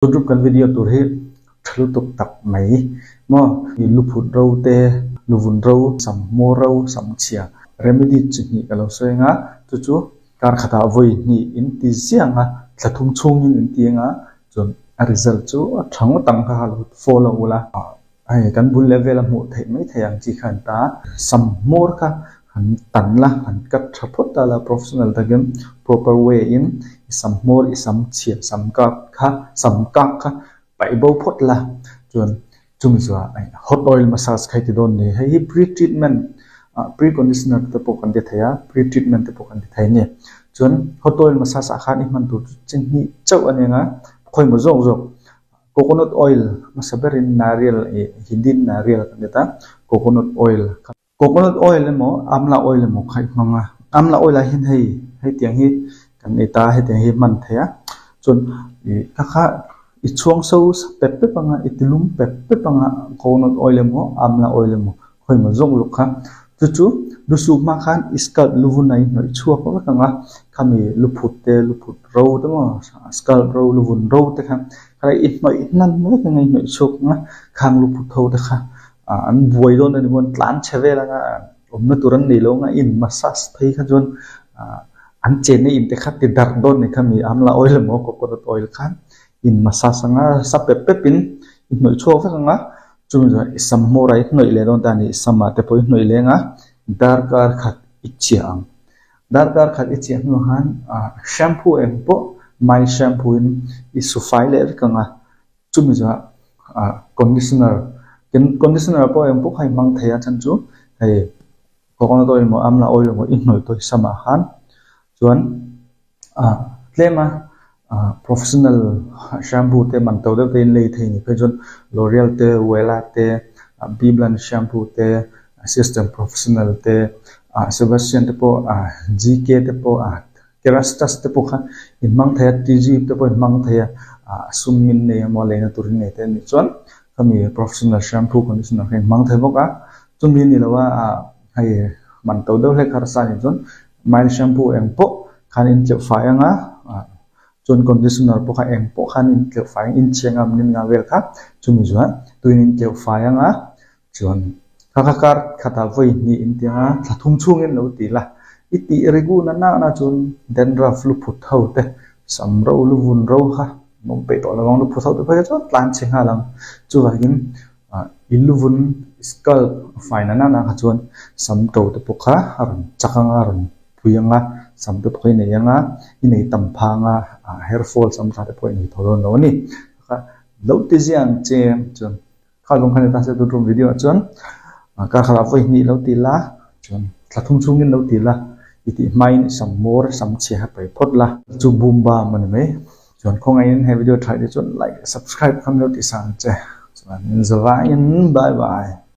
YouTube kan video tu he thlu tuk tak mai mo lu phut ro te lu vun ro sam mo ro sam chia remedy chi kalo soenga chu chu kar khata voi ni in ti sianga thlathum chung in tianga chon a result chu a thang tang kha lu follow ula ai kan bul level mu thei mai thayang chi khan ta sam more kha han tan la han kat thapot ta la professional ta gem proper way in sam more isam chia sam ka kha sam ka kha pai bo phot la chon chung zwa hot oil massage khai ti don ne hi pre treatment pre conditioner te po kan de thaya pre treatment te po kan de thai ne chon hot oil massage khan i man tu chen hi chau anenga khoi mo jong jong coconut oil masaberin nariyal hindin nariyal kan ta coconut oil mo amla oil mo khai manga amla oil a hin hei tiang hi kan eta he tiang hi man thaya chon ka kha i chuang so pep panga itilum pep panga coconut oil mo amla oil mo khoi mo jong lu kha chu lu su ma khan scalp luvunai noi chua ko kanga khami luphut ro te mo scalp ro luvun ro te kha khai it noi nan me ka ngai noi chuk nga khang luphut tho te kha an buai don ni mon tlan cheve la nga omna turan ni lo nga in massage thei kha jon an chen ni in te kha ti dar don ni khami amla oil mo coconut oil khan in massage nga sa pepin in noi chua fa nga chung ja isam mo rai noi le don ta ni sama te poi noi le nga darkar khat ichiang no han shampoo en po my shampoo in isufai le ka nga chung ja conditioner po en po khai mang thaya chan chu hei coconut oil mo amla oil mo in noi to sama han chuan tlema professional shampoo te man to de le thei ni pe jon L'Oreal te Wella te Biblan shampoo te system professional te Sebastian te po GK te po Kerastas te po kha in mang thaya TG te po in mang thaya summin ne mo le na turin ne te ni chon kami professional shampoo conditioner khen mang thai boka chumi ni lawa hai man to de le khar sa ni chon my shampoo em po khan in che fa anga chon conditioner po kha em po khan in che fa in chengam nin nga wel kha chumi jwa tuin in che fa anga chon kar khata voi ni in tia thlathum chung in lo ti la iti regu na chon dandruff lu phut thau te sam ro lu vun ro kha mong pe to lawang lu phut thau te pha chon tlan cheng ha lang chu wa gin iluvun scalp fine na kha chon sam to te po kha aron chakanga ron puyanga sam te phoi ne yanga inei tamphanga hair fall sam tha te phoi ni thoron no ni kha lo ti jiang che chon kha long khan ta se tu video chon ka khala voi ni lo ti la chon thlathum chungin lo ti la iti main sam more sam che ha pai phot la chu bumba man me chon khongai in he video try de chon like subscribe kham lo ti sang che chon zawa in bye bye